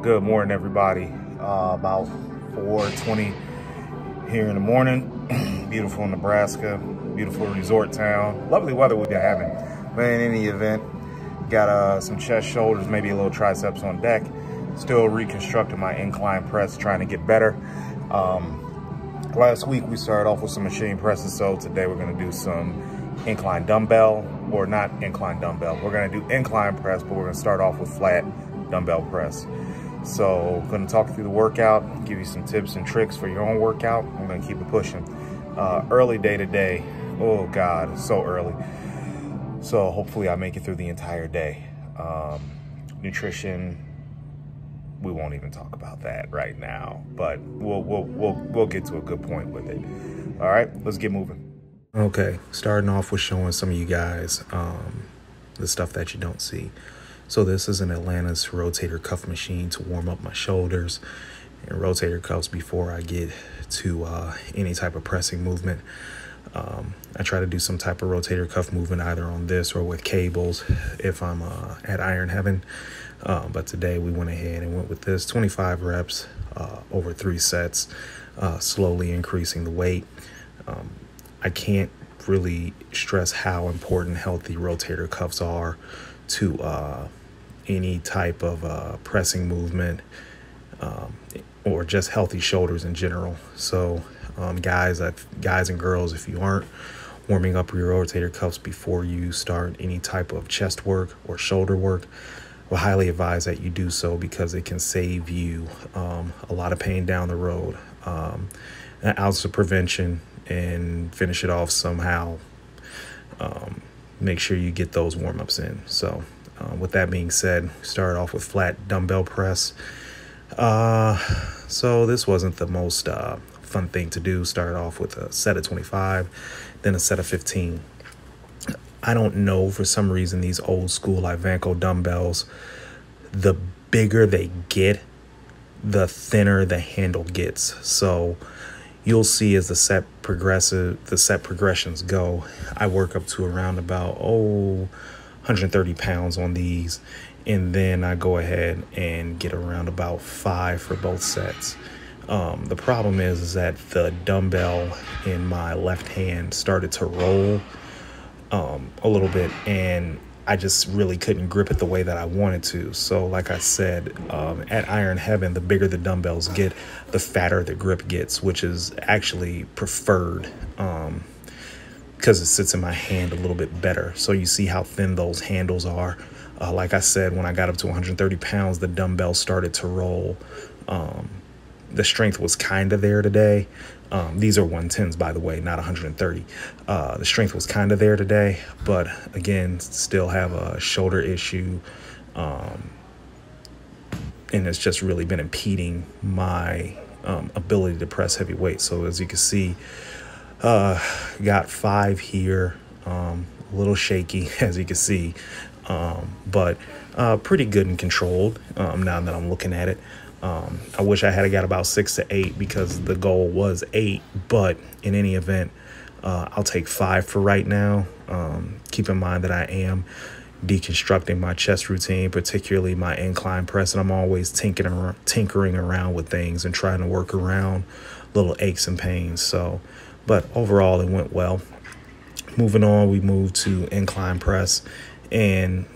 Good morning, everybody. About 4:20 here in the morning. Beautiful Nebraska, beautiful resort town. Lovely weather we've been having. But in any event, got some chest, shoulders, maybe a little triceps on deck. Still reconstructing my incline press, trying to get better. Last week we started off with some machine presses, so today we're going to do some incline dumbbell, or not incline dumbbell. We're going to do incline press, but we're going to start off with flat dumbbell press. So I'm going to talk through the workout, give you some tips and tricks for your own workout. I'm going to keep it pushing. Early day today. Oh God, it's so early. So hopefully I make it through the entire day. Nutrition, we won't even talk about that right now, but we'll get to a good point with it. All right, let's get moving. Okay, starting off with showing some of you guys the stuff that you don't see. So this is an Atlanta's rotator cuff machine to warm up my shoulders and rotator cuffs before I get to any type of pressing movement. I try to do some type of rotator cuff movement either on this or with cables if I'm at Iron Heaven. But today we went ahead and went with this 25 reps over 3 sets, slowly increasing the weight. I can't really stress how important healthy rotator cuffs are to any type of pressing movement or just healthy shoulders in general. So guys and girls, if you aren't warming up your rotator cuffs before you start any type of chest work or shoulder work, I will highly advise that you do so, because it can save you a lot of pain down the road. An ounce of prevention, and finish it off somehow. Make sure you get those warm-ups in. So with that being said, start off with flat dumbbell press. So this wasn't the most fun thing to do. Start off with a set of 25, then a set of 15. I don't know, for some reason these old school Ivanko dumbbells, the bigger they get, the thinner the handle gets. So you'll see as the set progressions go, I work up to around about 130 pounds on these, and then I go ahead and get around about 5 for both sets. The problem is that the dumbbell in my left hand started to roll a little bit, and I just really couldn't grip it the way that I wanted to. So like I said, at Iron Heaven, the bigger the dumbbells get, the fatter the grip gets, which is actually preferred because it sits in my hand a little bit better. So you see how thin those handles are. Like I said, when I got up to 130 pounds, the dumbbell started to roll. The strength was kind of there today. These are 110s, by the way, not 130. The strength was kind of there today, but again, still have a shoulder issue. And it's just really been impeding my ability to press heavy weight. So as you can see, got 5 here, a little shaky, as you can see, but pretty good and controlled now that I'm looking at it. I wish I had got about 6 to 8 because the goal was 8, but in any event, I'll take 5 for right now. Keep in mind that I am deconstructing my chest routine, particularly my incline press, and I'm always tinkering around with things and trying to work around little aches and pains. So, but overall it went well. Moving on, we moved to incline press and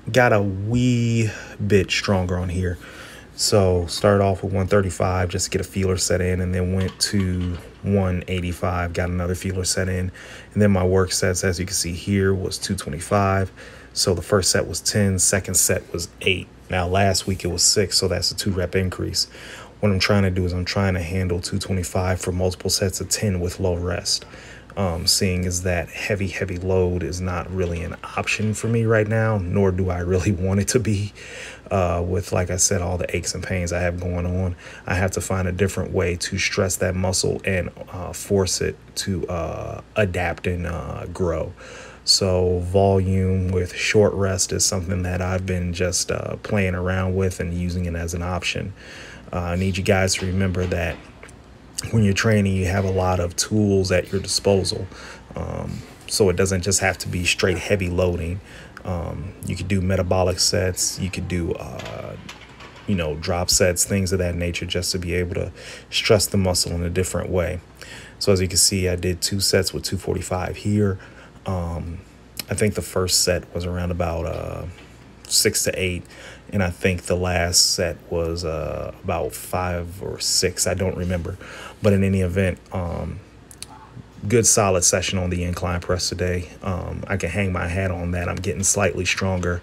got a wee bit stronger on here. So started off with 135 just to get a feeler set in, and then went to 185, got another feeler set in. And then my work sets, as you can see here, was 225. So the first set was 10, second set was 8. Now last week it was 6, so that's a 2-rep increase. What I'm trying to do is I'm trying to handle 225 for multiple sets of 10 with low rest. Seeing as that heavy load is not really an option for me right now, nor do I really want it to be. With, like I said, all the aches and pains I have going on, I have to find a different way to stress that muscle and force it to adapt and grow. So volume with short rest is something that I've been just playing around with and using it as an option. I need you guys to remember that when you're training, you have a lot of tools at your disposal. So it doesn't just have to be straight heavy loading. You could do metabolic sets. You could do drop sets, things of that nature, just to be able to stress the muscle in a different way. So as you can see, I did 2 sets with 245 here. I think the first set was around about 6 to 8, and I think the last set was about 5 or 6. I don't remember, but in any event, good solid session on the incline press today. I can hang my hat on that. I'm getting slightly stronger,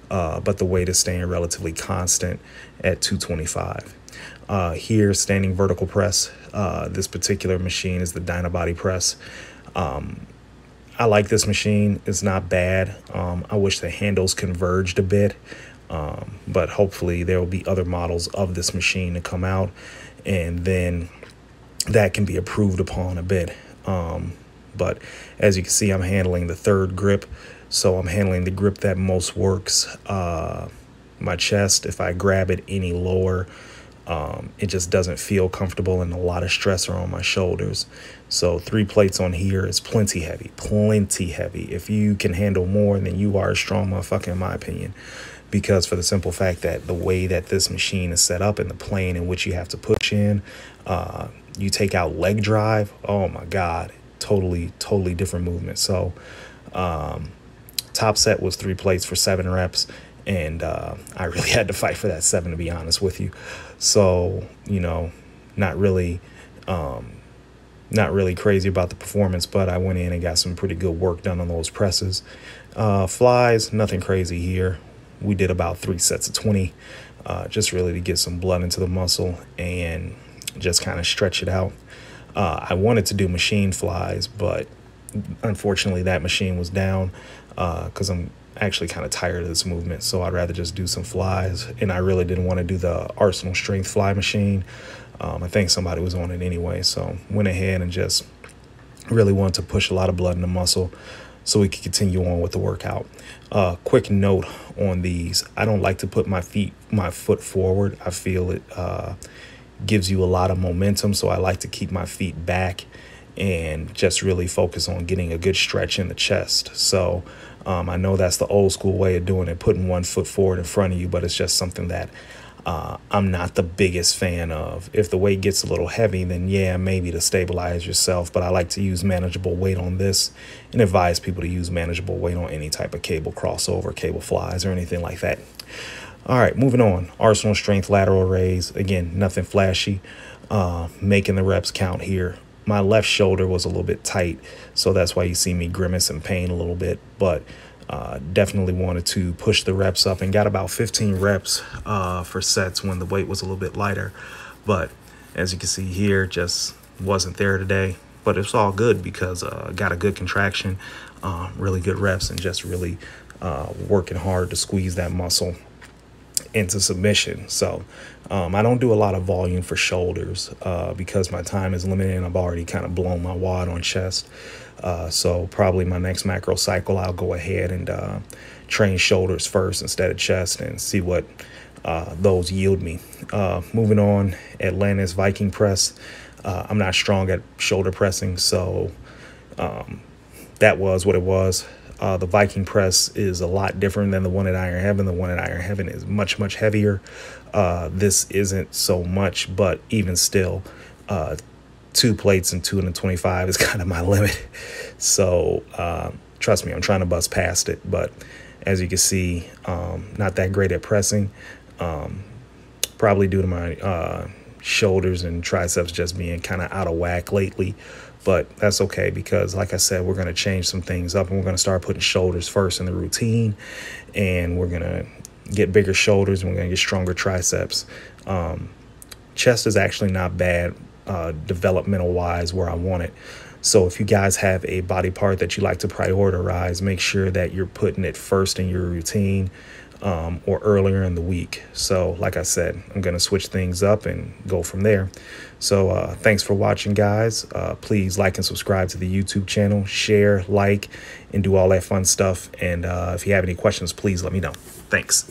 but the weight is staying relatively constant at 225. Here, standing vertical press. This particular machine is the Dynabody press. I like this machine. It's not bad. I wish the handles converged a bit, but hopefully there will be other models of this machine to come out, and then that can be improved upon a bit. But as you can see, I'm handling the third grip, so I'm handling the grip that most works. My chest, if I grab it any lower, it just doesn't feel comfortable, and a lot of stress are on my shoulders. So 3 plates on here is plenty heavy, plenty heavy. If you can handle more, then you are a strong motherfucker, in my opinion, because for the simple fact that the way that this machine is set up and the plane in which you have to push in, you take out leg drive, oh my God, totally different movement. So top set was 3 plates for 7 reps, and I really had to fight for that 7, to be honest with you. So not really crazy about the performance, but I went in and got some pretty good work done on those presses. Flies, nothing crazy here. We did about 3 sets of 20, just really to get some blood into the muscle and just kind of stretch it out. I wanted to do machine flies, but unfortunately that machine was down because I'm actually kind of tired of this movement, so I'd rather just do some flies. And I really didn't want to do the Arsenal strength fly machine. I think somebody was on it anyway, so went ahead and just really wanted to push a lot of blood in the muscle so we could continue on with the workout. Quick note on these: I don't like to put my foot forward. I feel it gives you a lot of momentum, so I like to keep my feet back and just really focus on getting a good stretch in the chest. So I know that's the old school way of doing it, putting 1 foot forward in front of you, but it's just something that I'm not the biggest fan of. If the weight gets a little heavy, then yeah, maybe to stabilize yourself, but I like to use manageable weight on this and advise people to use manageable weight on any type of cable crossover, cable flies, or anything like that. All right, moving on. Arsenal strength lateral raise. Again, nothing flashy. Making the reps count here. My left shoulder was a little bit tight, so that's why you see me grimace in pain a little bit, but definitely wanted to push the reps up and got about 15 reps for sets when the weight was a little bit lighter. But as you can see here, just wasn't there today, but it's all good because got a good contraction, really good reps, and just really working hard to squeeze that muscle into submission. So I don't do a lot of volume for shoulders because my time is limited and I've already kind of blown my wad on chest. So probably my next macro cycle, I'll go ahead and train shoulders first instead of chest and see what those yield me. Moving on, Atlantis Viking press. I'm not strong at shoulder pressing, so that was what it was. The Viking press is a lot different than the one at Iron Heaven. The one at Iron Heaven is much heavier. This isn't so much, but even still, 2 plates and 225 is kind of my limit. So trust me, I'm trying to bust past it. But as you can see, not that great at pressing, probably due to my shoulders and triceps just being kind of out of whack lately. But that's okay because, like I said, we're going to change some things up and we're going to start putting shoulders first in the routine, and we're going to get bigger shoulders and we're going to get stronger triceps. Chest is actually not bad developmental wise where I want it. So if you guys have a body part that you like to prioritize, make sure that you're putting it first in your routine or earlier in the week. So like I said, I'm going to switch things up and go from there. So thanks for watching, guys. Please like and subscribe to the YouTube channel, share, like, and do all that fun stuff. And if you have any questions, please let me know. Thanks.